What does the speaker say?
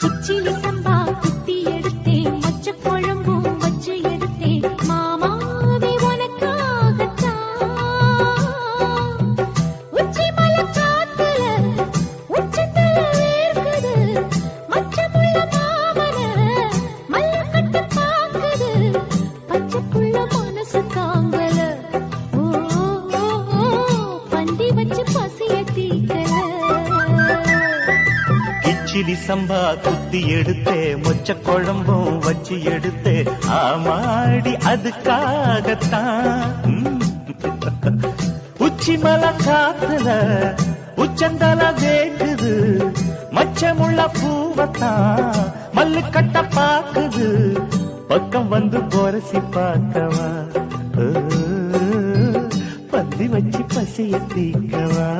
கிச்சிலி சம்பா குத்தி எடுத்தேன், மொச்ச குழம்பும் வச்சு எடுத்தேன், மாமாவே உனக்காகத்தான். உச்சி மலை காத்துல உச்சத்துல வேர்க்குது, மச்சமுள்ள மாமன மல்ல கட்ட பாக்குது, பச்சைக்குள்ள மனசு தாங்கல. ஓ பந்தி வச்சு பசிய தீக்கல. கிச்சிலி சம்பா குத்தி எடுத்தே, மொச்ச குழம்பும் வச்சு எடுத்தே, ஆமாடி அதுக்காகத்தான். உச்சி மலை காத்துல உச்சந்தல வேக்குது, மச்சமுள்ள பூவத்தான் மல்லு கட்ட பாக்குது, பக்கம் வந்து போரசி பார்க்கவா, பந்தி வச்சு பசிய தீக்கவா.